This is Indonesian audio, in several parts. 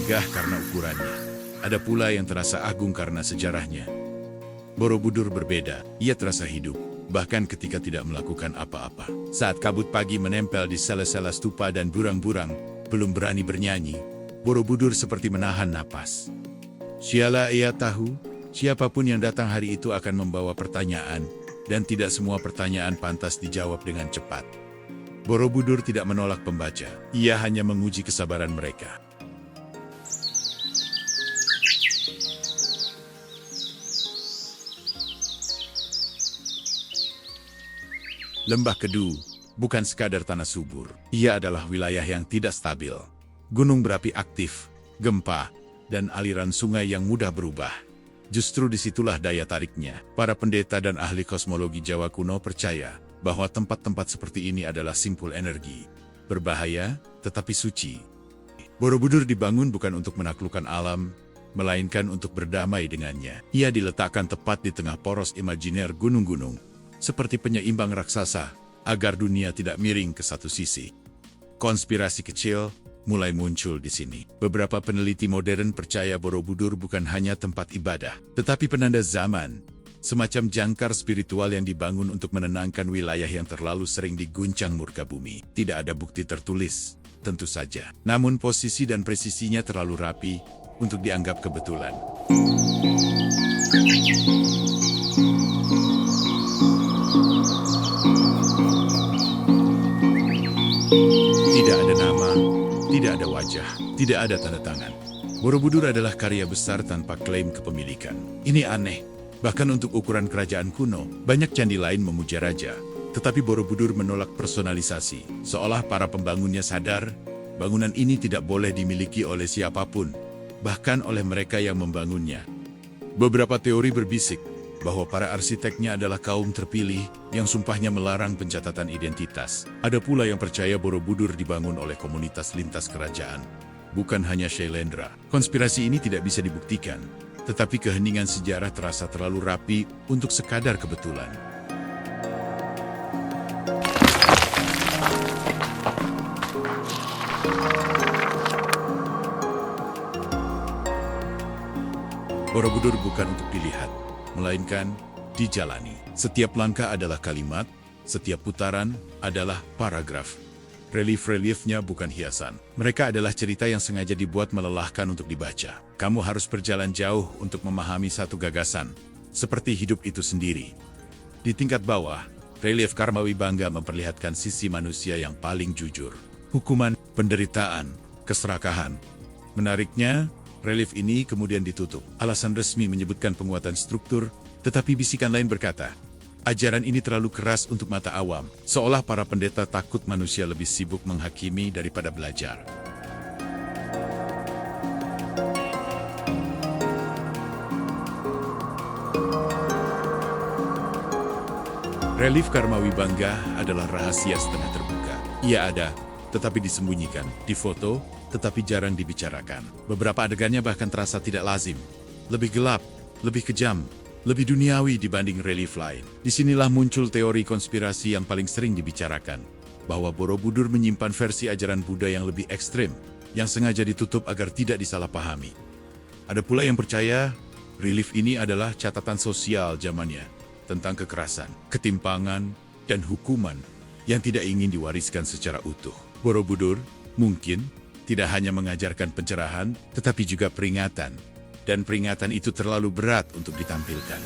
megah karena ukurannya. Ada pula yang terasa agung karena sejarahnya. Borobudur berbeda, ia terasa hidup, bahkan ketika tidak melakukan apa-apa. Saat kabut pagi menempel di sela-sela stupa dan burang-burang belum berani bernyanyi, Borobudur seperti menahan napas. Siala ia tahu, siapapun yang datang hari itu akan membawa pertanyaan, dan tidak semua pertanyaan pantas dijawab dengan cepat. Borobudur tidak menolak pembaca, ia hanya menguji kesabaran mereka. Lembah Kedu bukan sekadar tanah subur, ia adalah wilayah yang tidak stabil. Gunung berapi aktif, gempa, dan aliran sungai yang mudah berubah. Justru disitulah daya tariknya. Para pendeta dan ahli kosmologi Jawa kuno percaya bahwa tempat-tempat seperti ini adalah simpul energi. Berbahaya, tetapi suci. Borobudur dibangun bukan untuk menaklukkan alam, melainkan untuk berdamai dengannya. Ia diletakkan tepat di tengah poros imajiner gunung-gunung, seperti penyeimbang raksasa, agar dunia tidak miring ke satu sisi. Konspirasi kecil mulai muncul di sini. Beberapa peneliti modern percaya Borobudur bukan hanya tempat ibadah, tetapi penanda zaman, semacam jangkar spiritual yang dibangun untuk menenangkan wilayah yang terlalu sering diguncang murka bumi. Tidak ada bukti tertulis, tentu saja. Namun posisi dan presisinya terlalu rapi untuk dianggap kebetulan. Tidak ada nama, tidak ada wajah, tidak ada tanda tangan. Borobudur adalah karya besar tanpa klaim kepemilikan. Ini aneh, bahkan untuk ukuran kerajaan kuno, banyak candi lain memuja raja. Tetapi Borobudur menolak personalisasi, seolah para pembangunnya sadar, bangunan ini tidak boleh dimiliki oleh siapapun, bahkan oleh mereka yang membangunnya. Beberapa teori berbisik bahwa para arsiteknya adalah kaum terpilih yang sumpahnya melarang pencatatan identitas. Ada pula yang percaya Borobudur dibangun oleh komunitas lintas kerajaan, bukan hanya Shailendra. Konspirasi ini tidak bisa dibuktikan, tetapi keheningan sejarah terasa terlalu rapi untuk sekadar kebetulan. Borobudur bukan untuk dilihat, melainkan dijalani. Setiap langkah adalah kalimat, setiap putaran adalah paragraf. Relief-reliefnya bukan hiasan. Mereka adalah cerita yang sengaja dibuat melelahkan untuk dibaca. Kamu harus berjalan jauh untuk memahami satu gagasan, seperti hidup itu sendiri. Di tingkat bawah, relief Karmawibangga memperlihatkan sisi manusia yang paling jujur. Hukuman, penderitaan, keserakahan. Menariknya, relief ini kemudian ditutup. Alasan resmi menyebutkan penguatan struktur, tetapi bisikan lain berkata, ajaran ini terlalu keras untuk mata awam, seolah para pendeta takut manusia lebih sibuk menghakimi daripada belajar. Relief Karmawibangga adalah rahasia setengah terbuka. Ia ada, tetapi disembunyikan, difoto, tetapi jarang dibicarakan. Beberapa adegannya bahkan terasa tidak lazim, lebih gelap, lebih kejam, lebih duniawi dibanding relief lain. Disinilah muncul teori konspirasi yang paling sering dibicarakan, bahwa Borobudur menyimpan versi ajaran Buddha yang lebih ekstrem, yang sengaja ditutup agar tidak disalahpahami. Ada pula yang percaya, relief ini adalah catatan sosial zamannya, tentang kekerasan, ketimpangan, dan hukuman yang tidak ingin diwariskan secara utuh. Borobudur, mungkin, tidak hanya mengajarkan pencerahan, tetapi juga peringatan. Dan peringatan itu terlalu berat untuk ditampilkan.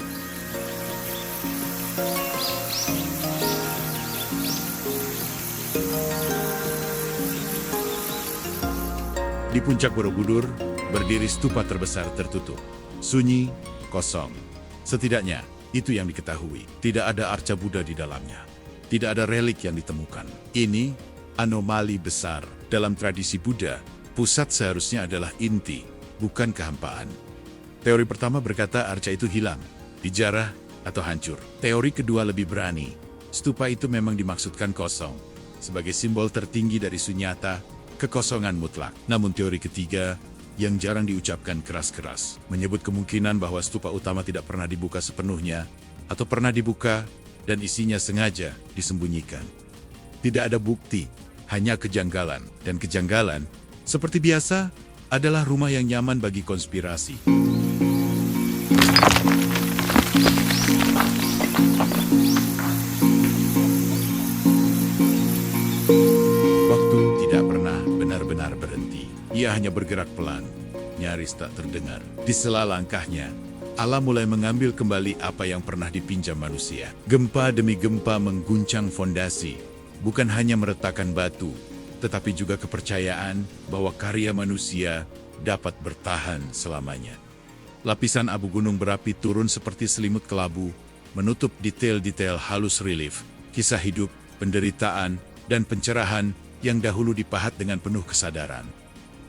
Di puncak Borobudur, berdiri stupa terbesar tertutup. Sunyi, kosong. Setidaknya, itu yang diketahui. Tidak ada arca Buddha di dalamnya. Tidak ada relik yang ditemukan. Ini anomali besar. Dalam tradisi Buddha, pusat seharusnya adalah inti, bukan kehampaan. Teori pertama berkata arca itu hilang, dijarah, atau hancur. Teori kedua lebih berani. Stupa itu memang dimaksudkan kosong, sebagai simbol tertinggi dari sunyata, kekosongan mutlak. Namun teori ketiga, yang jarang diucapkan keras-keras, menyebut kemungkinan bahwa stupa utama tidak pernah dibuka sepenuhnya, atau pernah dibuka, dan isinya sengaja disembunyikan. Tidak ada bukti, hanya kejanggalan. Dan kejanggalan, seperti biasa, adalah rumah yang nyaman bagi konspirasi. Waktu tidak pernah benar-benar berhenti. Ia hanya bergerak pelan, nyaris tak terdengar. Di sela langkahnya, alam mulai mengambil kembali apa yang pernah dipinjam manusia. Gempa demi gempa mengguncang fondasi, bukan hanya meretakkan batu, tetapi juga kepercayaan bahwa karya manusia dapat bertahan selamanya. Lapisan abu gunung berapi turun seperti selimut kelabu, menutup detail-detail halus relief, kisah hidup, penderitaan, dan pencerahan yang dahulu dipahat dengan penuh kesadaran.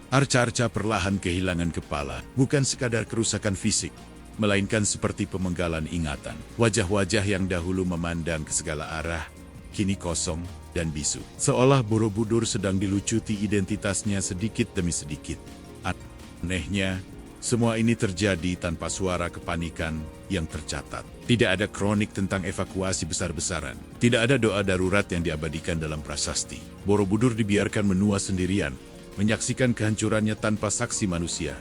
Arca-arca perlahan kehilangan kepala, bukan sekadar kerusakan fisik, melainkan seperti pemenggalan ingatan. Wajah-wajah yang dahulu memandang ke segala arah, kini kosong dan bisu. Seolah Borobudur sedang dilucuti identitasnya sedikit demi sedikit. Anehnya, semua ini terjadi tanpa suara kepanikan yang tercatat. Tidak ada kronik tentang evakuasi besar-besaran. Tidak ada doa darurat yang diabadikan dalam prasasti. Borobudur dibiarkan menua sendirian, menyaksikan kehancurannya tanpa saksi manusia.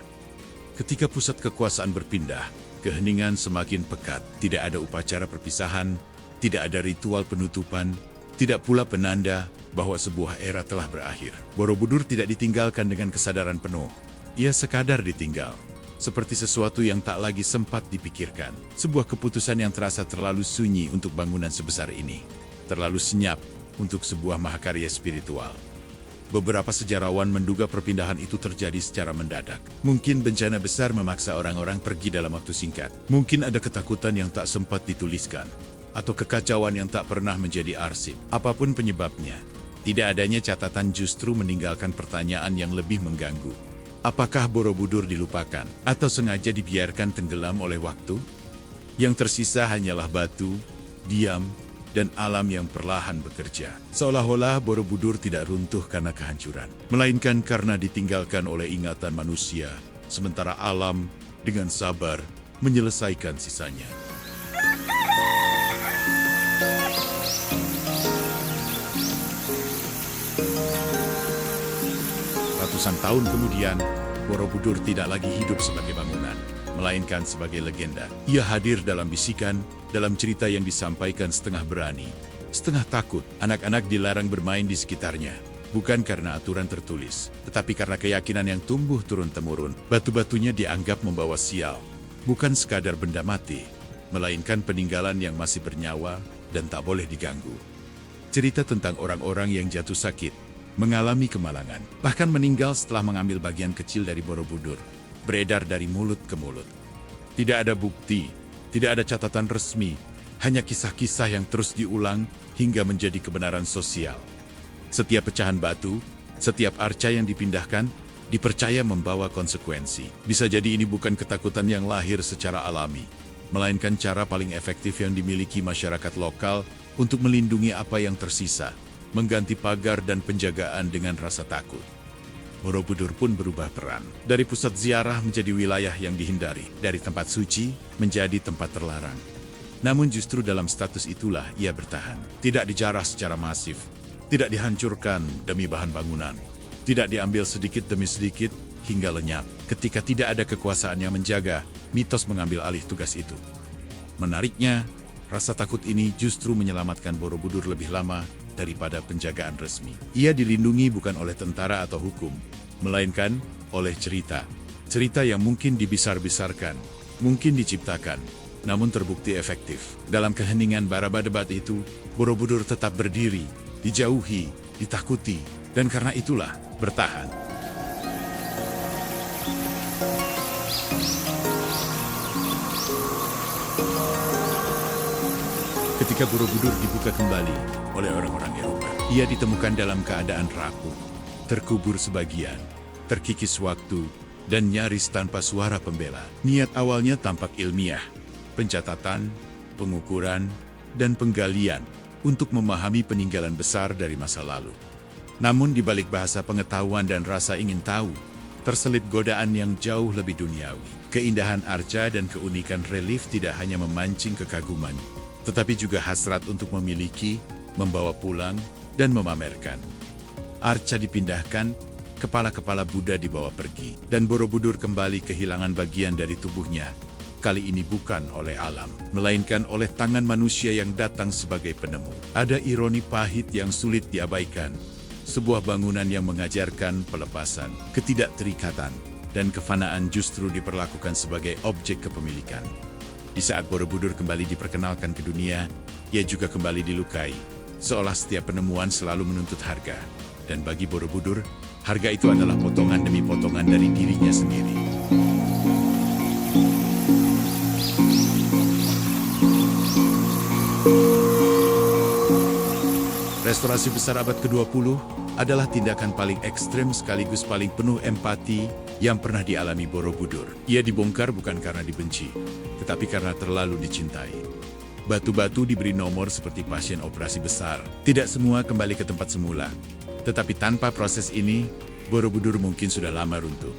Ketika pusat kekuasaan berpindah, keheningan semakin pekat. Tidak ada upacara perpisahan, tidak ada ritual penutupan, tidak pula penanda bahwa sebuah era telah berakhir. Borobudur tidak ditinggalkan dengan kesadaran penuh. Ia sekadar ditinggal, seperti sesuatu yang tak lagi sempat dipikirkan. Sebuah keputusan yang terasa terlalu sunyi untuk bangunan sebesar ini, terlalu senyap untuk sebuah mahakarya spiritual. Beberapa sejarawan menduga perpindahan itu terjadi secara mendadak. Mungkin bencana besar memaksa orang-orang pergi dalam waktu singkat. Mungkin ada ketakutan yang tak sempat dituliskan, atau kekacauan yang tak pernah menjadi arsip. Apapun penyebabnya, tidak adanya catatan justru meninggalkan pertanyaan yang lebih mengganggu. Apakah Borobudur dilupakan, atau sengaja dibiarkan tenggelam oleh waktu? Yang tersisa hanyalah batu, diam, dan alam yang perlahan bekerja. Seolah-olah Borobudur tidak runtuh karena kehancuran, melainkan karena ditinggalkan oleh ingatan manusia, sementara alam dengan sabar menyelesaikan sisanya. Ratusan tahun kemudian, Borobudur tidak lagi hidup sebagai bangunan, melainkan sebagai legenda. Ia hadir dalam bisikan, dalam cerita yang disampaikan setengah berani, setengah takut. Anak-anak dilarang bermain di sekitarnya, bukan karena aturan tertulis, tetapi karena keyakinan yang tumbuh turun-temurun. Batu-batunya dianggap membawa sial, bukan sekadar benda mati, melainkan peninggalan yang masih bernyawa dan tak boleh diganggu. Cerita tentang orang-orang yang jatuh sakit, mengalami kemalangan, bahkan meninggal setelah mengambil bagian kecil dari Borobudur, beredar dari mulut ke mulut. Tidak ada bukti, tidak ada catatan resmi, hanya kisah-kisah yang terus diulang hingga menjadi kebenaran sosial. Setiap pecahan batu, setiap arca yang dipindahkan, dipercaya membawa konsekuensi. Bisa jadi ini bukan ketakutan yang lahir secara alami, melainkan cara paling efektif yang dimiliki masyarakat lokal untuk melindungi apa yang tersisa, mengganti pagar dan penjagaan dengan rasa takut. Borobudur pun berubah peran. Dari pusat ziarah menjadi wilayah yang dihindari, dari tempat suci menjadi tempat terlarang. Namun justru dalam status itulah ia bertahan. Tidak dijarah secara masif, tidak dihancurkan demi bahan bangunan, tidak diambil sedikit demi sedikit hingga lenyap. Ketika tidak ada kekuasaan yang menjaga, mitos mengambil alih tugas itu. Menariknya, rasa takut ini justru menyelamatkan Borobudur lebih lama daripada penjagaan resmi. Ia dilindungi bukan oleh tentara atau hukum, melainkan oleh cerita. Cerita yang mungkin dibesar-besarkan, mungkin diciptakan, namun terbukti efektif. Dalam keheningan bara debat itu, Borobudur tetap berdiri, dijauhi, ditakuti, dan karena itulah bertahan. Ketika Borobudur dibuka kembali oleh orang-orang Eropa, ia ditemukan dalam keadaan rapuh, terkubur sebagian, terkikis waktu, dan nyaris tanpa suara pembela. Niat awalnya tampak ilmiah, pencatatan, pengukuran, dan penggalian untuk memahami peninggalan besar dari masa lalu. Namun di balik bahasa pengetahuan dan rasa ingin tahu, terselip godaan yang jauh lebih duniawi. Keindahan arca dan keunikan relief tidak hanya memancing kekaguman, tetapi juga hasrat untuk memiliki, membawa pulang, dan memamerkan. Arca dipindahkan, kepala-kepala Buddha dibawa pergi, dan Borobudur kembali kehilangan bagian dari tubuhnya. Kali ini bukan oleh alam, melainkan oleh tangan manusia yang datang sebagai penemu. Ada ironi pahit yang sulit diabaikan. Sebuah bangunan yang mengajarkan pelepasan, ketidakterikatan, dan kefanaan justru diperlakukan sebagai objek kepemilikan. Di saat Borobudur kembali diperkenalkan ke dunia, ia juga kembali dilukai, seolah setiap penemuan selalu menuntut harga. Dan bagi Borobudur, harga itu adalah potongan demi potongan dari dirinya sendiri. Restorasi besar abad ke-20 adalah tindakan paling ekstrem sekaligus paling penuh empati yang pernah dialami Borobudur. Ia dibongkar bukan karena dibenci, tetapi karena terlalu dicintai. Batu-batu diberi nomor seperti pasien operasi besar. Tidak semua kembali ke tempat semula. Tetapi tanpa proses ini, Borobudur mungkin sudah lama runtuh.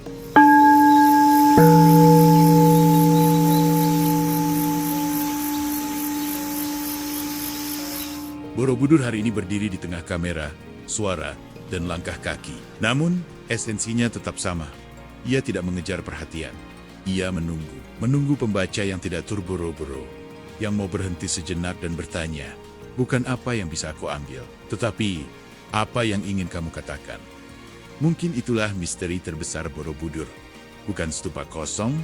Borobudur hari ini berdiri di tengah kamera, suara, dan langkah kaki. Namun, esensinya tetap sama. Ia tidak mengejar perhatian. Ia menunggu pembaca yang tidak terburu-buru, yang mau berhenti sejenak dan bertanya, bukan apa yang bisa aku ambil, tetapi apa yang ingin kamu katakan. Mungkin itulah misteri terbesar Borobudur. Bukan stupa kosong,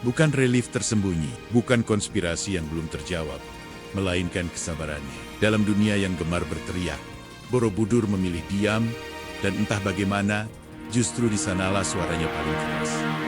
bukan relief tersembunyi, bukan konspirasi yang belum terjawab, melainkan kesabarannya. Dalam dunia yang gemar berteriak, Borobudur memilih diam, dan entah bagaimana, justru di sanalah suaranya paling keras.